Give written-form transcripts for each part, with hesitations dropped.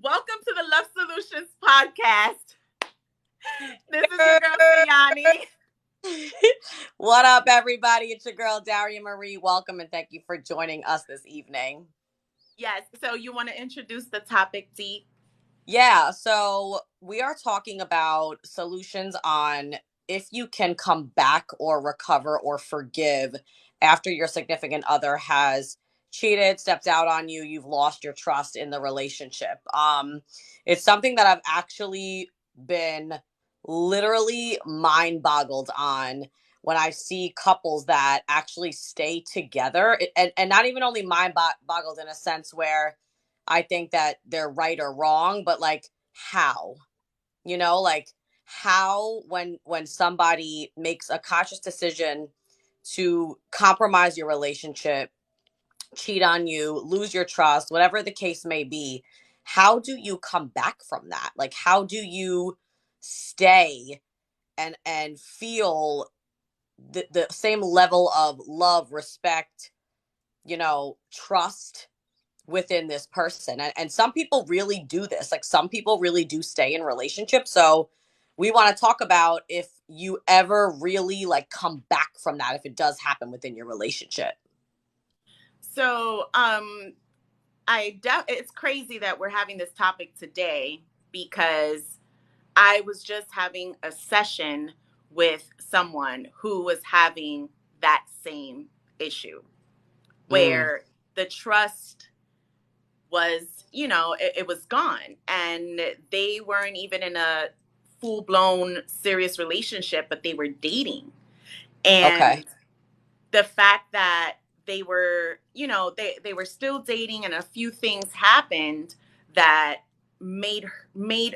Welcome to the Love Solutions podcast. This is your girl, Sayani. What up, everybody? It's your girl, Daria Marie. Welcome and thank you for joining us this evening. Yes, so you want to introduce the topic, Dee? Yeah, so we are talking about solutions on if you can come back or recover or forgive after your significant other has cheated, stepped out on you, you've lost your trust in the relationship. It's something that I've actually been literally mind boggled on when I see couples that actually stay together, and not even only mind boggled in a sense where I think that they're right or wrong, but like how, like how when somebody makes a conscious decision to compromise your relationship, cheat on you, lose your trust, whatever the case may be, how do you come back from that? Like how do you stay and feel the same level of love, respect, trust within this person? And some people really do this. Like some people really do stay in relationships. So we want to talk about if you ever really like come back from that, if it does happen within your relationship. So, it's crazy that we're having this topic today because I was just having a session with someone who was having that same issue where the trust was, it was gone. And they weren't even in a full blown serious relationship, but they were dating. And Okay. the fact that they were, they were still dating and a few things happened that made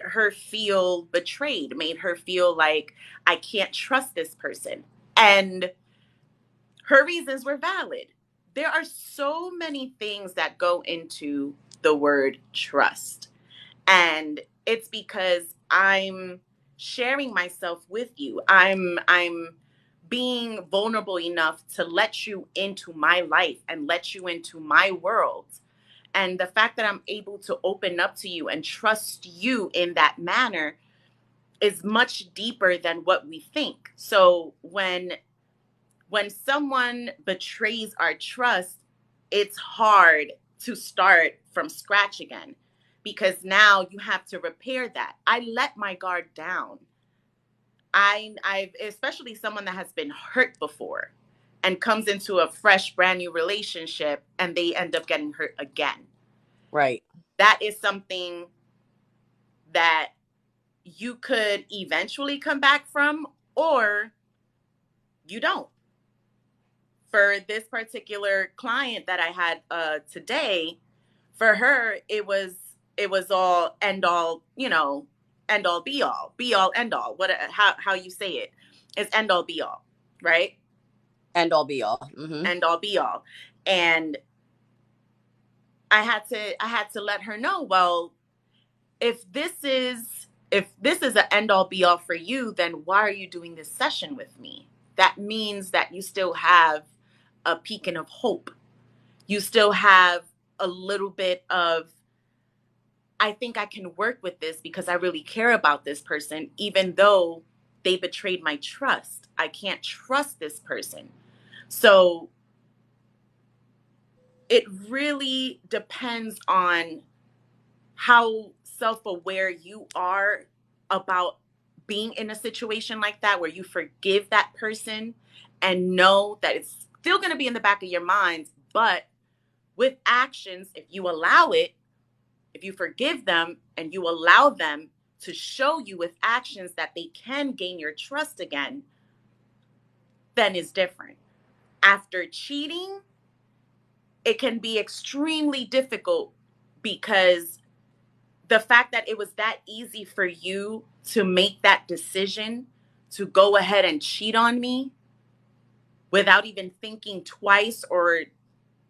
her feel betrayed, made her feel like I can't trust this person. And her reasons were valid. There are so many things that go into the word trust. And it's because I'm sharing myself with you. I'm being vulnerable enough to let you into my life and let you into my world. And the fact that I'm able to open up to you and trust you in that manner is much deeper than what we think. So when someone betrays our trust, it's hard to start from scratch again because now you have to repair that. I let my guard down. I've especially someone that has been hurt before and comes into a fresh, brand new relationship and they end up getting hurt again. Right. That is something that you could eventually come back from, or you don't. For this particular client that I had today, for her it was all end all, end all be all end all. What how you say it is end all be all, right? End all be all. Mm-hmm. End all be all. And I had to let her know, well, if this is an end all be all for you, then why are you doing this session with me? That means that you still have a beacon of hope. You still have a little bit of, I think I can work with this because I really care about this person, even though they betrayed my trust. I can't trust this person. So it really depends on how self-aware you are about being in a situation like that, where you forgive that person and know that it's still going to be in the back of your mind, but with actions, if you allow it, if you forgive them and you allow them to show you with actions that they can gain your trust again, then it's different. After cheating, it can be extremely difficult because the fact that it was that easy for you to make that decision to go ahead and cheat on me without even thinking twice or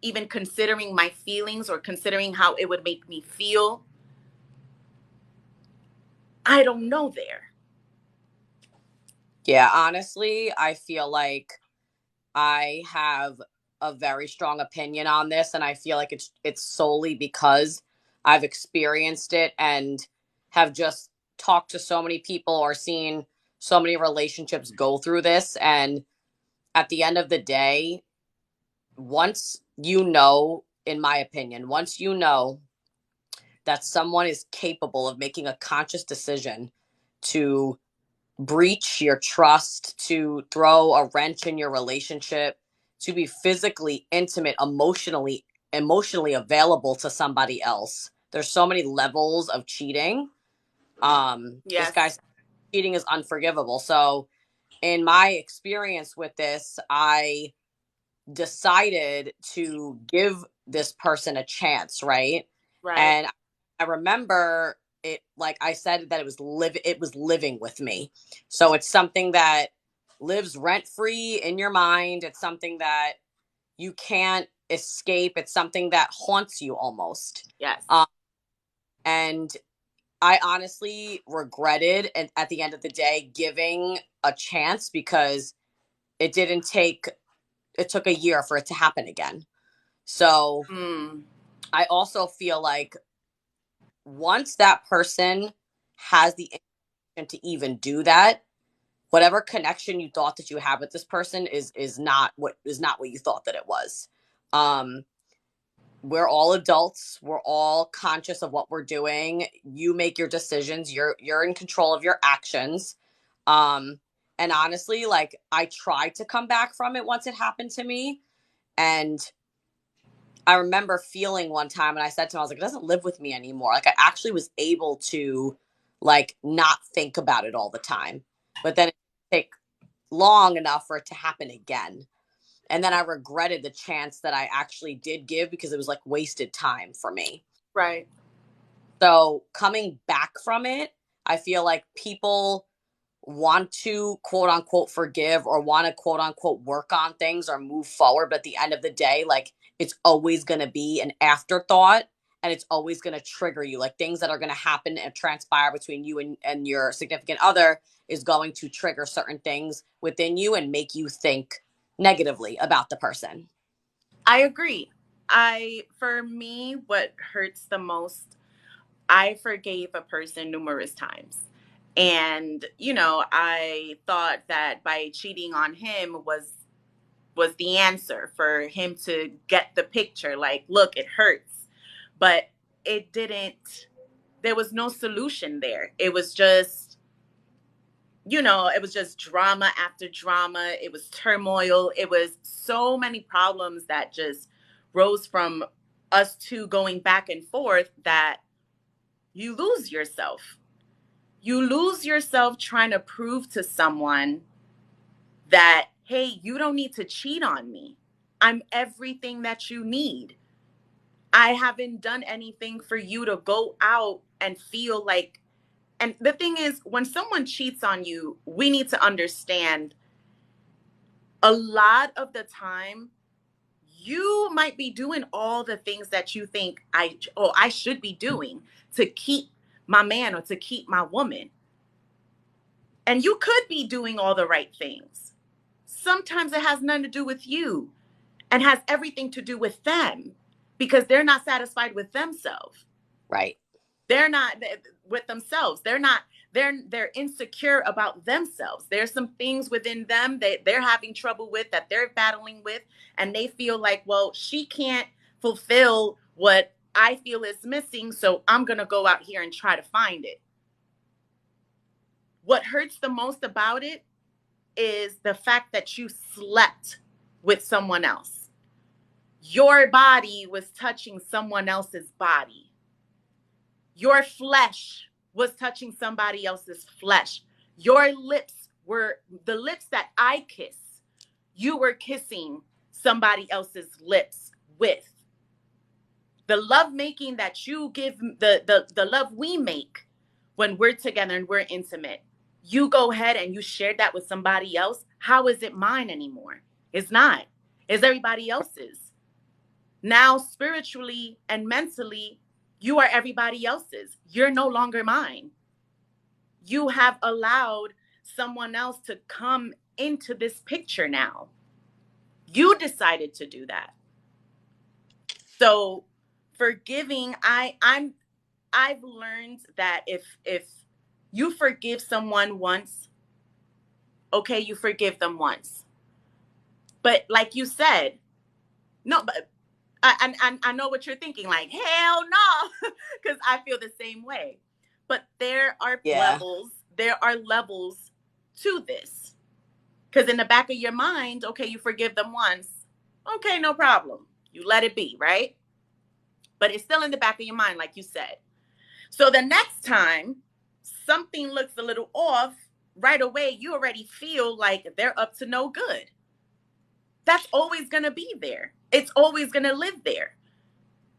even considering my feelings or considering how it would make me feel, I don't know there. Yeah, honestly, I feel like I have a very strong opinion on this, and I feel like it's solely because I've experienced it and have just talked to so many people or seen so many relationships go through this. And at the end of the day, once you know, in my opinion, once you know that someone is capable of making a conscious decision to breach your trust, to throw a wrench in your relationship, to be physically intimate, emotionally available to somebody else. There's so many levels of cheating. This Yes. guy's cheating is unforgivable. So in my experience with this, I decided to give this person a chance, right? Right. And I remember it, like I said, that it was living with me. So it's something that lives rent free in your mind. It's something that you can't escape. It's something that haunts you almost. Yes. Um, and I honestly regretted, and at the end of the day, giving a chance because it didn't take it took a year for it to happen again. So Mm. I also feel like once that person has the intention to even do that, whatever connection you thought that you have with this person is not what you thought that it was. Um, we're all adults. We're all conscious of what we're doing. You make your decisions. You're in control of your actions. Um, and honestly, like I tried to come back from it once it happened to me, and I remember feeling one time, and I said to him, I was like, it doesn't live with me anymore. Like I actually was able to like not think about it all the time. But then it take long enough for it to happen again. And then I regretted the chance that I actually did give because it was like wasted time for me. Right. So coming back from it, I feel like people want to quote unquote forgive or want to quote unquote work on things or move forward, but at the end of the day, like it's always going to be an afterthought, and it's always going to trigger you. Like things that are going to happen and transpire between you and your significant other is going to trigger certain things within you and make you think negatively about the person. I agree. For me, what hurts the most, I forgave a person numerous times. And, I thought that by cheating on him was the answer for him to get the picture. Like, look, it hurts. But it didn't, there was no solution there. It was just drama after drama. It was turmoil. It was so many problems that just rose from us two going back and forth that you lose yourself. You lose yourself trying to prove to someone that, hey, you don't need to cheat on me. I'm everything that you need. I haven't done anything for you to go out and feel like. And the thing is, when someone cheats on you, we need to understand a lot of the time you might be doing all the things that you think I should be doing to keep my man or to keep my woman. And you could be doing all the right things. Sometimes it has nothing to do with you and has everything to do with them because they're not satisfied with themselves. Right. They're not with themselves. They're insecure about themselves. There's some things within them that they're having trouble with, that they're battling with, and they feel like, well, she can't fulfill what I feel is missing, so I'm going to go out here and try to find it. What hurts the most about it is the fact that you slept with someone else. Your body was touching someone else's body. Your flesh was touching somebody else's flesh. Your lips were the lips that I kiss. You were kissing somebody else's lips with. The love making that you give, the love we make when we're together and we're intimate. You go ahead and you share that with somebody else. How is it mine anymore? It's not. It's everybody else's. Now, spiritually and mentally, you are everybody else's. You're no longer mine. You have allowed someone else to come into this picture now. You decided to do that. So Forgiving, I've learned that if you forgive someone once, okay, you forgive them once. But like you said, no, but I know what you're thinking, like, hell no, because I feel the same way. But Yeah. there are levels to this. Because in the back of your mind, okay, you forgive them once, okay, no problem. You let it be, right? But it's still in the back of your mind, like you said. So the next time something looks a little off, right away, you already feel like they're up to no good. That's always going to be there. It's always going to live there.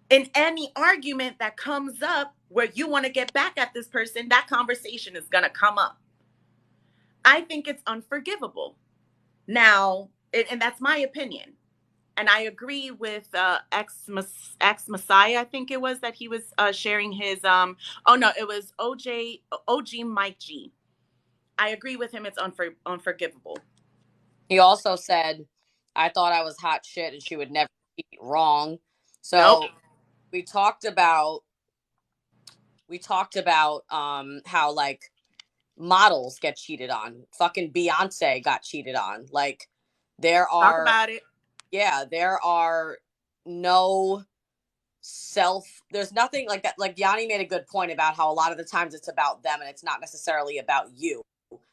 In any argument that comes up where you want to get back at this person, that conversation is going to come up. I think it's unforgivable. Now, and that's my opinion. And I agree with ex Messiah. I think it was that he was sharing his. Oh no, it was OG Mike G. I agree with him. It's unforgivable. He also said, I thought I was hot shit and she would never be wrong. Nope. So we talked about how like models get cheated on. Fucking Beyonce got cheated on. Like there Talk are about it. yeah, there are no there's nothing like that. Like Yanni made a good point about how a lot of the times it's about them and it's not necessarily about you.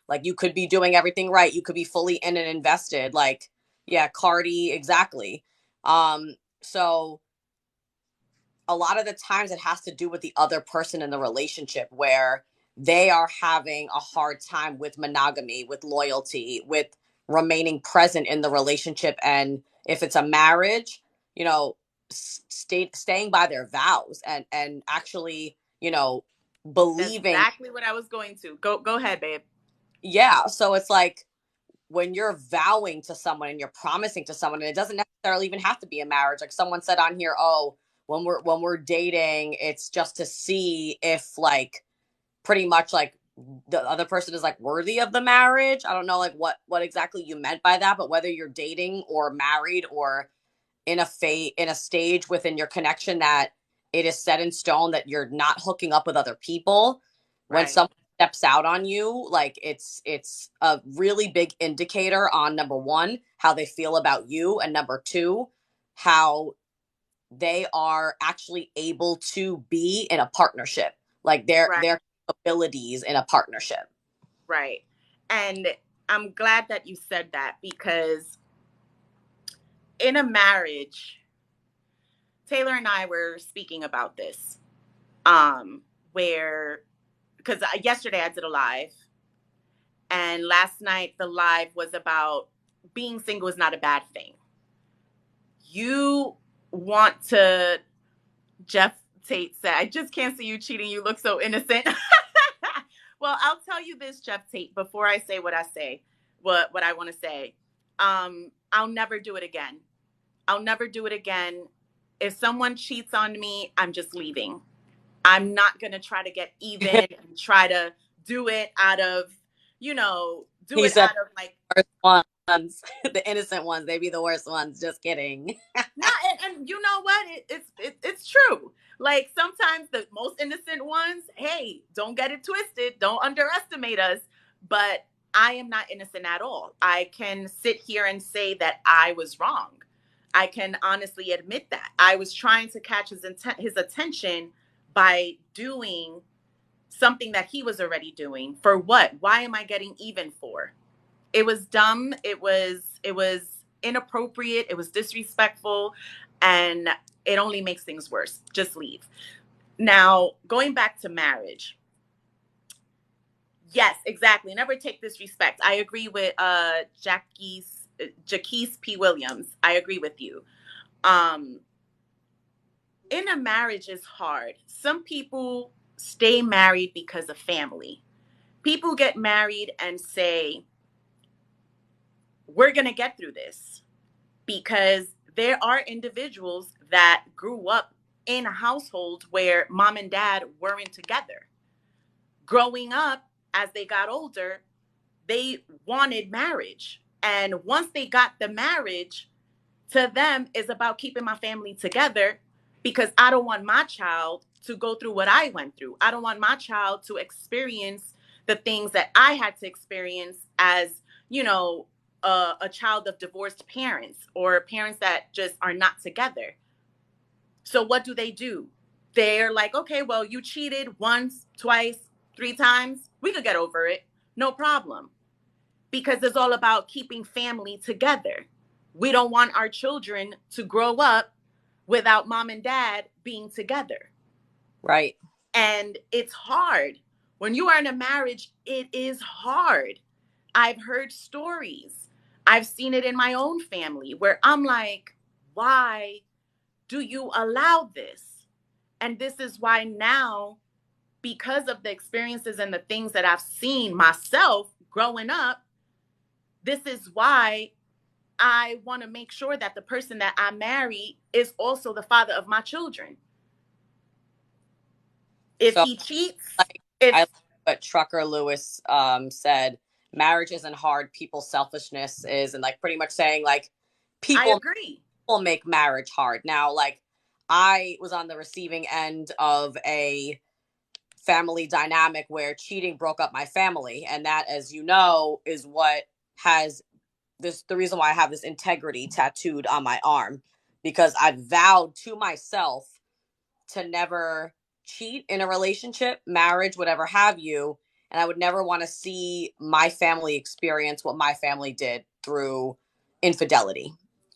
Like you could be doing everything right, you could be fully in and invested, like yeah, Cardi, exactly. So a lot of the times it has to do with the other person in the relationship where they are having a hard time with monogamy, with loyalty, with remaining present in the relationship. And if it's a marriage, you know, staying by their vows and actually, you know, That's believing. exactly what I was going to. Go ahead, babe. Yeah. So it's like when you're vowing to someone and you're promising to someone, and it doesn't necessarily even have to be a marriage. Like someone said on here, oh, when we're dating, it's just to see if like pretty much like the other person is like worthy of the marriage. I don't know like what exactly you meant by that, but whether you're dating or married or in a stage within your connection that it is set in stone that you're not hooking up with other people, when Right. someone steps out on you, like it's a really big indicator on number one how they feel about you, and number two how they are actually able to be in a partnership, like Right. their abilities in a partnership. Right. And I'm glad that you said that because in a marriage, Taylor and I were speaking about this. Where because yesterday I did a live, and last night the live was about being single is not a bad thing. You want to, Jeff Tate said, I just can't see you cheating. You look so innocent. Well, I'll tell you this, Jeff Tate, before I say what I say, what I want to say. I'll never do it again. I'll never do it again. If someone cheats on me, I'm just leaving. I'm not going to try to get even and try to do it out of, do He it said out of like, the worst ones, the innocent ones, they be the worst ones. Just kidding. not, and you know what? It's true. Like sometimes the most innocent ones, hey, don't get it twisted. Don't underestimate us. But I am not innocent at all. I can sit here and say that I was wrong. I can honestly admit that. I was trying to catch his attention by doing something that he was already doing. For what? Why am I getting even for? It was dumb. It was inappropriate. It was disrespectful, and it only makes things worse. Just leave. Now, going back to marriage. Yes, exactly. Never take disrespect. I agree with Jaquise P. Williams. I agree with you. Um, in a marriage is hard. Some people stay married because of family. People get married and say, we're going to get through this, because there are individuals that grew up in a household where mom and dad weren't together. Growing up, as they got older, they wanted marriage. And once they got the marriage, to them is about keeping my family together. because I don't want my child to go through what I went through. I don't want my child to experience the things that I had to experience as, you know, a child of divorced parents or parents that just are not together. So what do? They're like, okay, well, you cheated once, twice, three times. We could get over it. No problem. Because it's all about keeping family together. We don't want our children to grow up without mom and dad being together. Right. And it's hard. When you are in a marriage, it is hard. I've heard stories. I've seen it in my own family where I'm like, why do you allow this? And this is why now, because of the experiences and the things that I've seen myself growing up, this is why I want to make sure that the person that I marry is also the father of my children. If So he cheats, like I if like what Trucker Lewis said, marriage isn't hard, people's selfishness is, and like pretty much saying like I people agree. will make marriage hard. Now, like I was on the receiving end of a family dynamic where cheating broke up my family, and that, as you know, is what has this the reason why I have this integrity tattooed on my arm, because I vowed to myself to never cheat in a relationship, marriage, whatever have you, and I would never want to see my family experience what my family did through infidelity.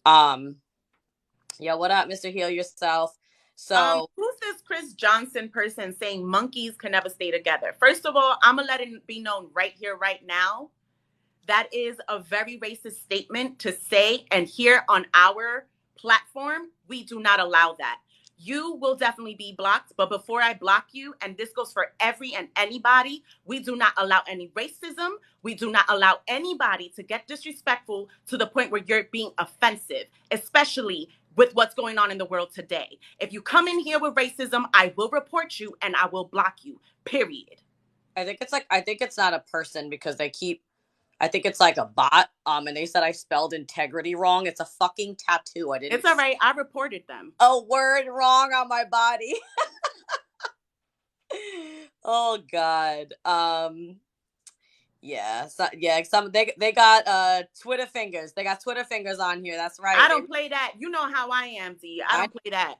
Um yeah, what up, Mr. Heal Yourself? So Who's this Chris Johnson person saying monkeys can never stay together? First of all, I'm gonna let it be known right here, right now. That is a very racist statement to say. And here on our platform, we do not allow that. You will definitely be blocked. But before I block you, and this goes for every and anybody, we do not allow any racism. We do not allow anybody to get disrespectful to the point where you're being offensive, especially with what's going on in the world today. If you come in here with racism, I will report you and I will block you, period. I think it's not a person because they keep I think it's like a bot. And they said I spelled integrity wrong. It's a fucking tattoo. I It's didn't all right. I reported them. a word wrong on my body. Oh God. Yeah. So, yeah. They got Twitter fingers. They got Twitter fingers on here. That's right. I don't play that. You know how I am, D. I I don't play that.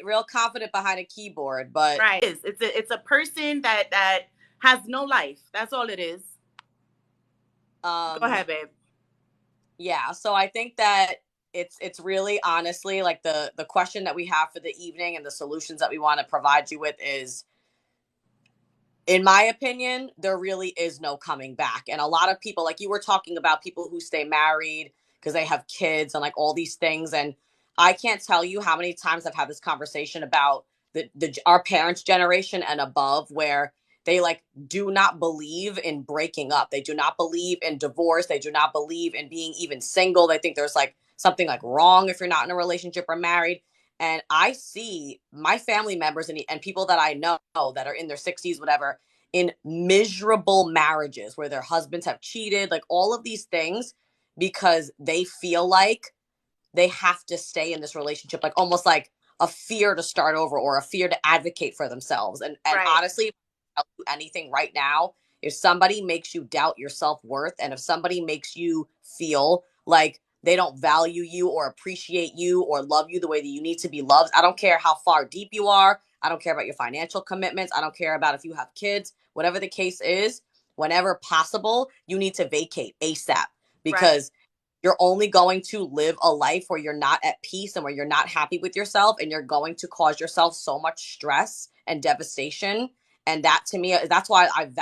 real confident behind a keyboard, but Right. It's a person that has no life. That's all it is. Go um ahead, babe. yeah. So I think that it's really honestly like the question that we have for the evening and the solutions that we want to provide you with is, in my opinion, there really is no coming back. And a lot of people, like you were talking about, people who stay married because they have kids and like all these things. And I can't tell you how many times I've had this conversation about the our parents' generation and above, where they like do not believe in breaking up. They do not believe in divorce. They do not believe in being even single. They think there's like something like wrong if you're not in a relationship or married. And I see my family members and people that I know that are in their 60s, whatever, in miserable marriages where their husbands have cheated, like all of these things, because they feel like they have to stay in this relationship, like almost like a fear to start over or a fear to advocate for themselves. And Right. honestly, if I tell you anything right now, if somebody makes you doubt your self-worth, and if somebody makes you feel like they don't value you or appreciate you or love you the way that you need to be loved, I don't care how far deep you are. I don't care about your financial commitments. I don't care about if you have kids, whatever the case is, whenever possible, you need to vacate ASAP, Right. because you're only going to live a life where you're not at peace and where you're not happy with yourself, and you're going to cause yourself so much stress and devastation. And that, to me, that's why I've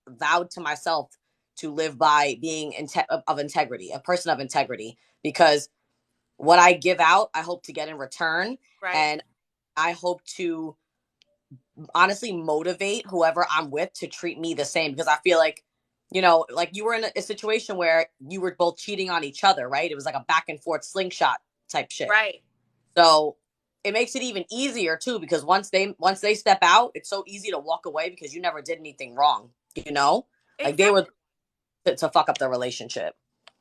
vowed to myself to live by being of integrity, a person of integrity, because what I give out, I hope to get in return. Right. And I hope to honestly motivate whoever I'm with to treat me the same, because I feel like, like you were in a situation where you were both cheating on each other, right? It was like a back and forth slingshot type shit. Right. So it makes it even easier too, because once they step out, it's so easy to walk away because you never did anything wrong, like they were Exactly. to fuck up the relationship.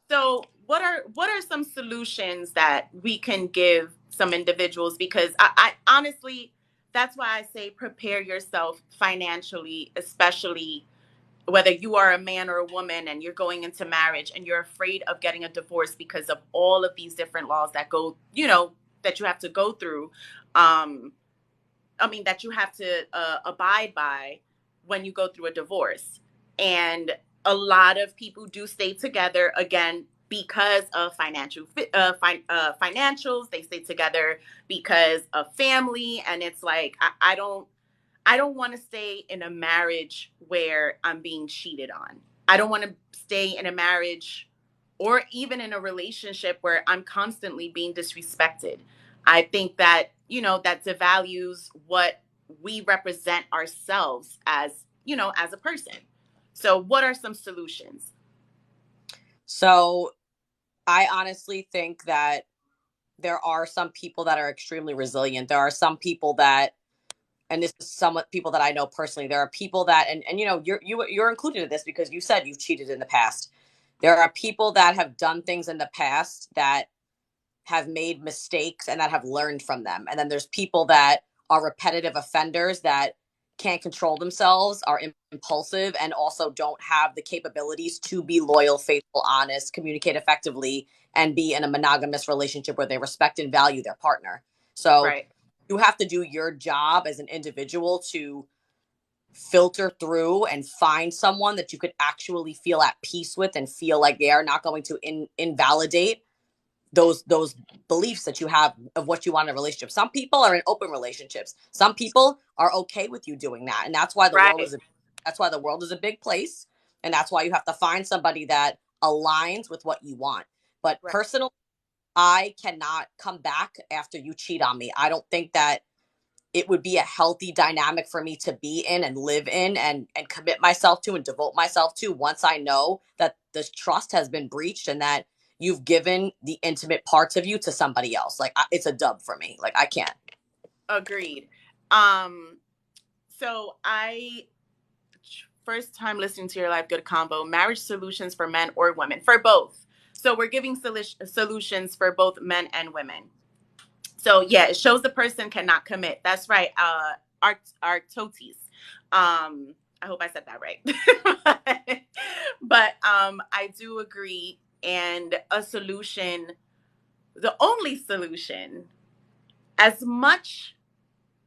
So what are some solutions that we can give some individuals, because I honestly, that's why I say prepare yourself financially, especially whether you are a man or a woman and you're going into marriage and you're afraid of getting a divorce because of all of these different laws that go, that you have to go through. That you have to abide by when you go through a divorce. And a lot of people do stay together, again, because of financials. They stay together because of family. And it's like, I don't want to stay in a marriage where I'm being cheated on. I don't want to stay in a marriage or even in a relationship where I'm constantly being disrespected. I think that, that devalues what we represent ourselves as a person. So, what are some solutions? So I honestly think that there are some people that are extremely resilient. There are some people that, and this is some people that I know personally, there are people that, and you're included in this because you said you've cheated in the past. There are people that have done things in the past that have made mistakes and that have learned from them. And then there's people that are repetitive offenders that can't control themselves, are impulsive, and also don't have the capabilities to be loyal, faithful, honest, communicate effectively, and be in a monogamous relationship where they respect and value their partner. So Right. you have to do your job as an individual to filter through and find someone that you could actually feel at peace with and feel like they are not going to invalidate those beliefs that you have of what you want in a relationship. Some people are in open relationships. Some people are okay with you doing that. And that's why Right. the world is a big place. And that's why you have to find somebody that aligns with what you want. But Right. personally, I cannot come back after you cheat on me. I don't think that it would be a healthy dynamic for me to be in and live in and commit myself to and devote myself to once I know that this trust has been breached and that you've given the intimate parts of you to somebody else. Like it's a dub for me. Like I can't. Agreed. Um, so I First time listening to your live good combo, marriage solutions for men or women, for both. So we're giving solutions for both men and women. So yeah, it shows the person cannot commit. That's right. Artotis. I hope I said that right. but I do agree. And a solution, the only solution, as much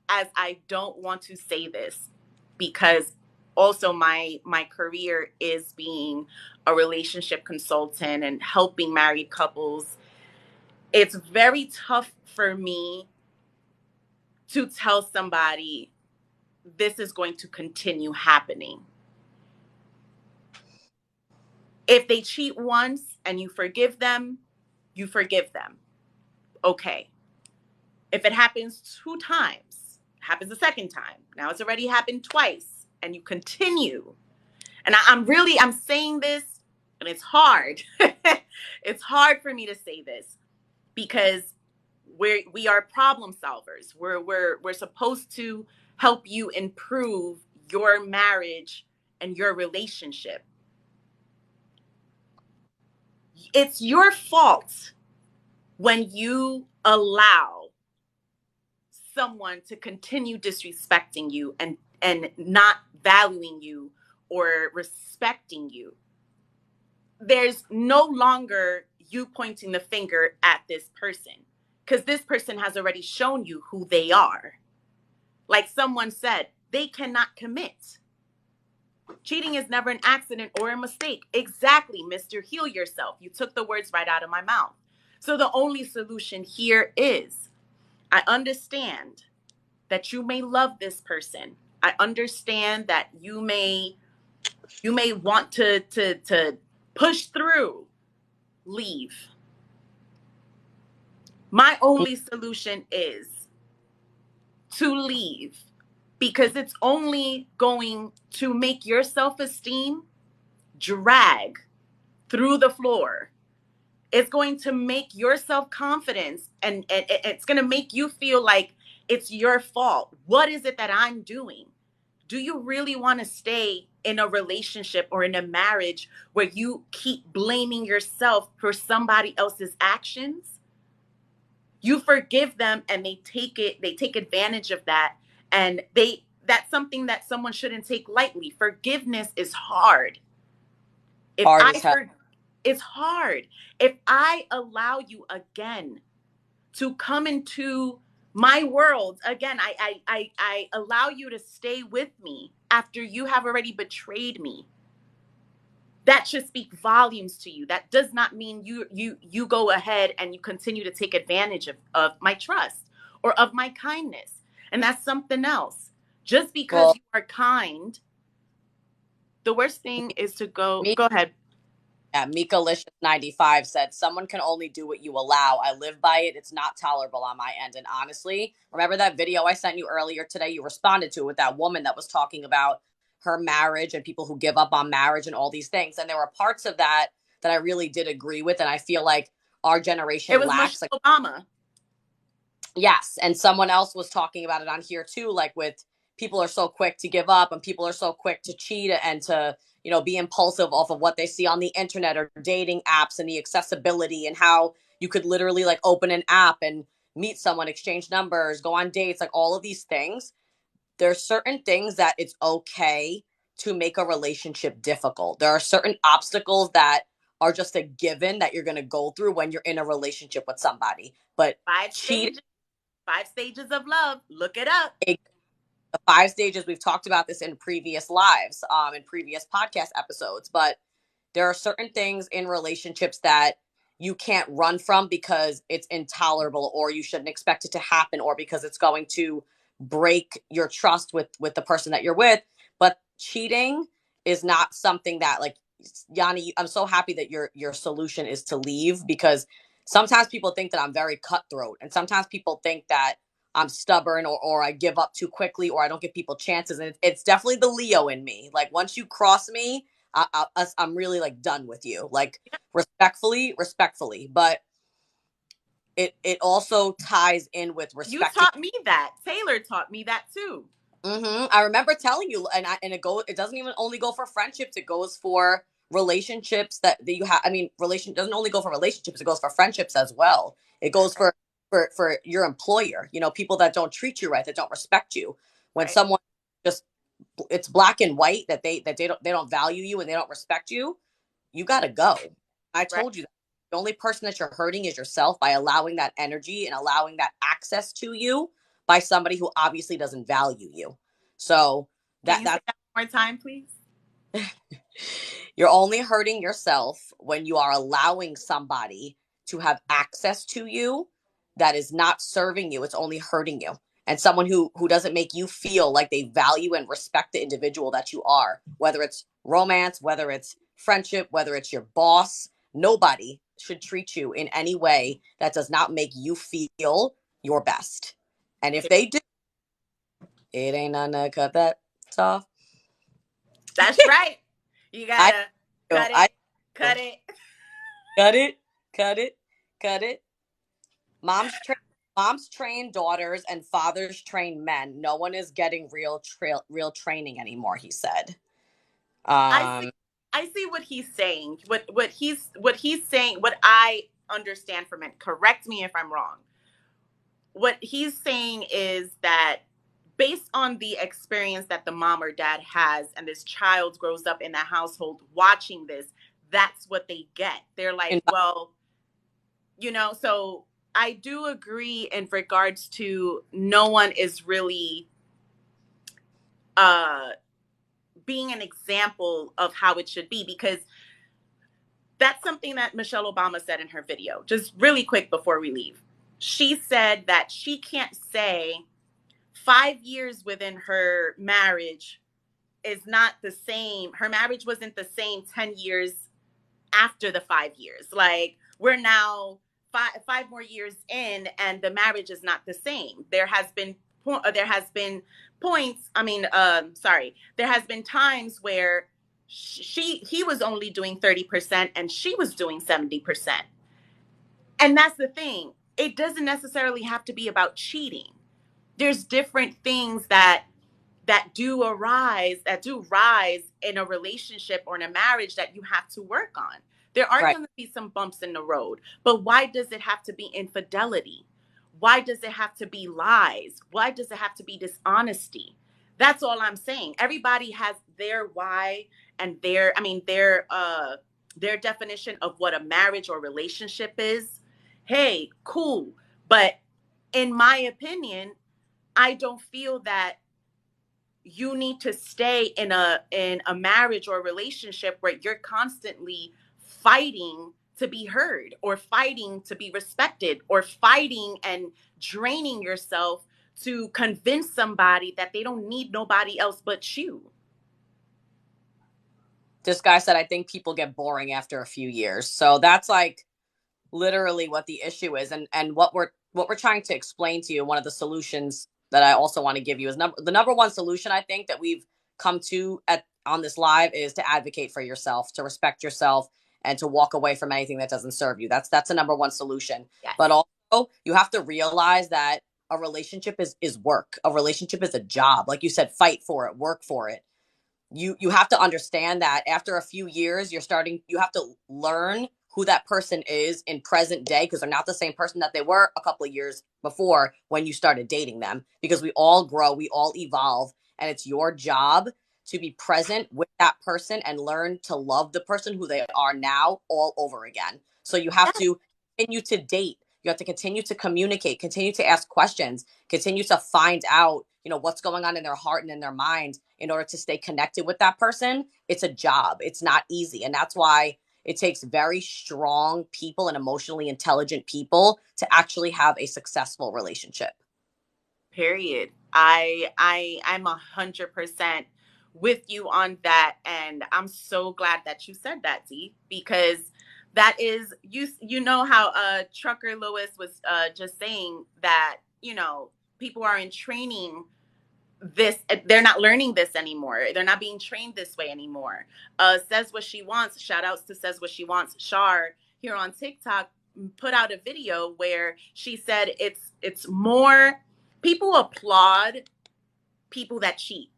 as I don't want to say this, because also my career is being a relationship consultant and helping married couples, it's very tough for me to tell somebody this is going to continue happening. If they cheat once and you forgive them, you forgive them. Okay. If it happens 2 times, happens a second time, now it's already happened twice, and you continue. And I'm saying this, and it's hard. It's hard for me to say this because we are problem solvers. We're supposed to help you improve your marriage and your relationship. It's your fault when you allow someone to continue disrespecting you and not valuing you or respecting you. There's no longer you pointing the finger at this person because this person has already shown you who they are. Like someone said, they cannot commit. Cheating is never an accident or a mistake. Exactly, Mr. Heal Yourself. You took the words right out of my mouth. So the only solution here is I understand that you may love this person. I understand that you may want to push through, leave. My only solution is to leave because it's only going to make your self-esteem drag through the floor. It's going to make your self-confidence and it's going to make you feel like it's your fault. What is it that I'm doing? Do you really want to stay in a relationship or in a marriage where you keep blaming yourself for somebody else's actions? You forgive them and they take advantage of that. And that's something that someone shouldn't take lightly. Forgiveness is hard. If Hard I as hell. for It's hard. If I allow you again to come into my world again, I allow you to stay with me after you have already betrayed me. That should speak volumes to you. That does not mean you go ahead and you continue to take advantage of my trust or of my kindness. And that's something else. Just because Well, you are kind, the worst thing is to me, go ahead. yeah, Mika Licious 95 said, someone can only do what you allow. I live by it. It's not tolerable on my end. And honestly, remember that video I sent you earlier today? You responded to it with that woman that was talking about her marriage and people who give up on marriage and all these things. And there were parts of that that I really did agree with. And I feel like our It generation was Michelle lacks, like, Obama. yes. And someone else was talking about it on here too, like with people are so quick to give up and people are so quick to cheat and to, be impulsive off of what they see on the internet or dating apps and the accessibility and how you could literally like open an app and meet someone, exchange numbers, go on dates, like all of these things. There's certain things that it's okay to make a relationship difficult. There are certain obstacles that are just a given that you're going to go through when you're in a relationship with somebody. But Five cheating, stages, 5 stages of love. Look it up. the 5 stages, we've talked about this in previous lives, in previous podcast episodes, but there are certain things in relationships that you can't run from because it's intolerable or you shouldn't expect it to happen or because it's going to break your trust with the person that you're with. But cheating is not something that, like, Yanni, I'm so happy that your solution is to leave, because sometimes people think that I'm very cutthroat and sometimes people think that I'm stubborn, or I give up too quickly, or I don't give people chances. And it's definitely the Leo in me. Like, once you cross me, I'm really like done with you, like, respectfully. But it also ties in with You respecting. taught me that. Taylor taught me that too. I remember telling you, and it doesn't even only go for friendships. It goes for relationships that you have. I mean, relation doesn't only go for relationships. It goes for friendships as well. It goes for your employer. People that don't treat you right, that don't respect you. When Right. someone just, it's black and white, that they don't value you and they don't respect you. You got to go. I Right. told you that. The only person that you're hurting is yourself by allowing that energy and allowing that access to you by somebody who obviously doesn't value you. So Can that you say that's that one more time, please? you're only hurting yourself when you are allowing somebody to have access to you that is not serving you. It's only hurting you. And someone who doesn't make you feel like they value and respect the individual that you are, whether it's romance, whether it's friendship, whether it's your boss, nobody should treat you in any way that does not make you feel your best. And if they do, it ain't nothing to cut that off. That's right. You I gotta do. cut I it, cut do. it. Cut it, cut it, cut it. Moms train moms train daughters and fathers train men. No one is getting real training anymore, he said. I see. Um I see what he's saying. What he's saying. What I understand from it. Correct me if I'm wrong. What he's saying is that based on the experience that the mom or dad has, and this child grows up in that household watching this, that's what they get. They're like, and well, so I do agree in regards to no one is really uh being an example of how it should be, because that's something that Michelle Obama said in her video. Just really quick before we leave. She said that she can't say 5 years within her marriage is not the same. Her marriage wasn't the same 10 years after the 5 years. Like, we're now five more years in, and the marriage is not the same. There has been points. I mean, sorry. There has been times where he was only doing 30% and she was doing 70%. And that's the thing. It doesn't necessarily have to be about cheating. There's different things that do rise in a relationship or in a marriage that you have to work on. There are right. going to be some bumps in the road, but why does it have to be infidelity? Why does it have to be lies? Why does it have to be dishonesty? That's all I'm saying. Everybody has their why and their definition of what a marriage or relationship is. Hey, cool. But in my opinion, I don't feel that you need to stay in a marriage or relationship where you're constantly fighting to be heard, or fighting to be respected, or fighting and draining yourself to convince somebody that they don't need nobody else but you. This guy said, I think people get boring after a few years. So that's like literally what the issue is. And what we're trying to explain to you, one of the solutions that I also want to give you is the number one solution I think that we've come to at on this live is to advocate for yourself, to respect yourself, and to walk away from anything that doesn't serve you. That's the number one solution. Yes. But also you have to realize that a relationship is work. A relationship is a job. Like you said, fight for it, work for it. You have to understand that after a few years you have to learn who that person is in present day, because they're not the same person that they were a couple of years before when you started dating them, because we all grow, we all evolve, and it's your job to be present with that person and learn to love the person who they are now all over again. So you have Yes. to continue to date, you have to continue to communicate, continue to ask questions, continue to find out, what's going on in their heart and in their mind in order to stay connected with that person. It's a job. It's not easy. And that's why it takes very strong people and emotionally intelligent people to actually have a successful relationship. Period. I'm 100% with you on that, and I'm so glad that you said that, Z, because that is you know how Trucker Lewis was just saying that, people are in training this, they're not learning this anymore, they're not being trained this way anymore. Says What She Wants, shout outs to Says What She Wants, Shar, here on TikTok, put out a video where she said it's more, people applaud people that cheat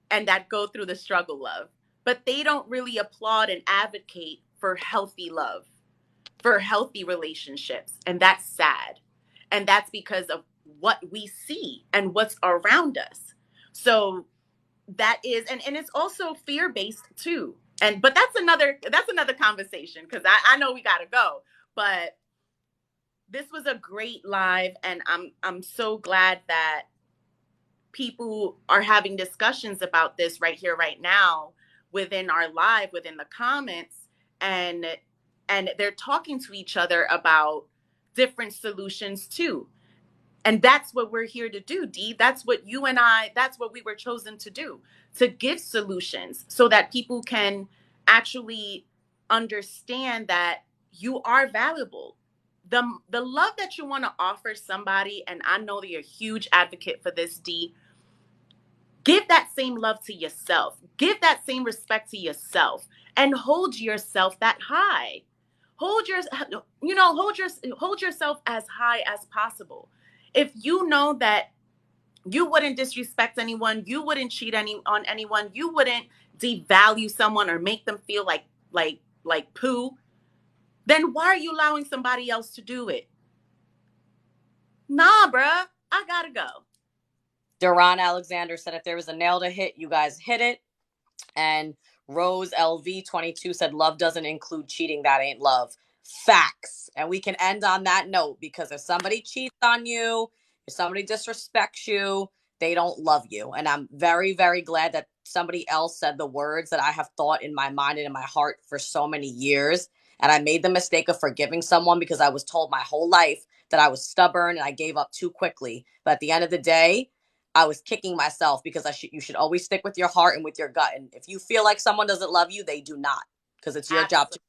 and that go through the struggle love, but they don't really applaud and advocate for healthy love, for healthy relationships, and that's sad. And that's because of what we see and what's around us. So that is, and it's also fear based too. And but that's another conversation, because I know we gotta go. But this was a great live, and I'm so glad that people are having discussions about this right here, right now, within our live, within the comments, and they're talking to each other about different solutions too. And that's what we're here to do, Dee. That's what you and I, that's what we were chosen to do, to give solutions so that people can actually understand that you are valuable. The love that you want to offer somebody, and I know that you're a huge advocate for this, Dee, give that same love to yourself. Give that same respect to yourself, and hold yourself that high. Hold your hold yourself as high as possible. If you know that you wouldn't disrespect anyone, you wouldn't cheat on anyone, you wouldn't devalue someone or make them feel like poo, then why are you allowing somebody else to do it? Nah, bruh, I gotta go. Duran Alexander said, if there was a nail to hit, you guys hit it. And Rose LV22 said, love doesn't include cheating. That ain't love. Facts. And we can end on that note, because if somebody cheats on you, if somebody disrespects you, they don't love you. And I'm very, very glad that somebody else said the words that I have thought in my mind and in my heart for so many years. And I made the mistake of forgiving someone because I was told my whole life that I was stubborn and I gave up too quickly. But at the end of the day, I was kicking myself, because you should always stick with your heart and with your gut. And if you feel like someone doesn't love you, they do not, because it's your job to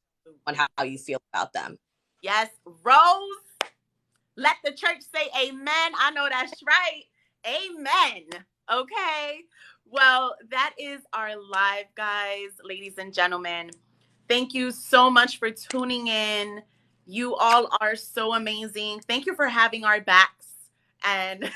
on how you feel about them. Yes, Rose. Let the church say amen. I know that's right. Amen. Okay. Well, that is our live, guys, ladies and gentlemen. Thank you so much for tuning in. You all are so amazing. Thank you for having our backs. And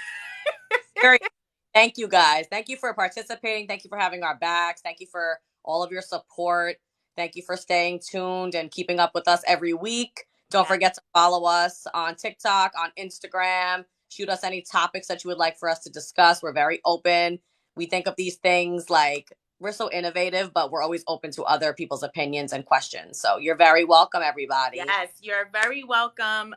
Thank you, guys. Thank you for participating. Thank you for having our backs. Thank you for all of your support. Thank you for staying tuned and keeping up with us every week. Don't forget to follow us on TikTok, on Instagram, Shoot us any topics that you would like for us to discuss. We're very open. We think of these things like we're so innovative, but we're always open to other people's opinions and questions. So you're very welcome, everybody. Yes, you're very welcome.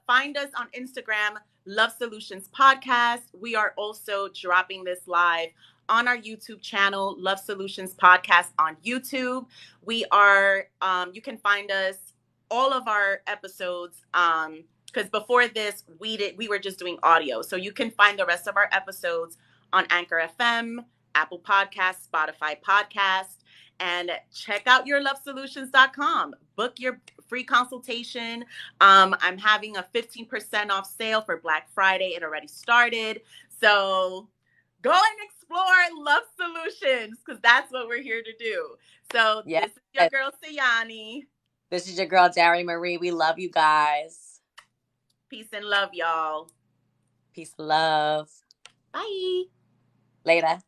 Find us on Instagram, Love Solutions Podcast. We are also dropping this live on our YouTube channel, Love Solutions Podcast on YouTube. We are, you can find us, all of our episodes, because before this, we were just doing audio. So you can find the rest of our episodes on Anchor FM, Apple Podcasts, Spotify Podcast, and check out yourlovesolutions.com. Book your free consultation. I'm having a 15% off sale for Black Friday. It already started. So go and explore Love Solutions, because that's what we're here to do. So Yes. this is your girl, Sayani. This is your girl, Dari Marie. We love you guys. Peace and love, y'all. Peace and love. Bye. Later.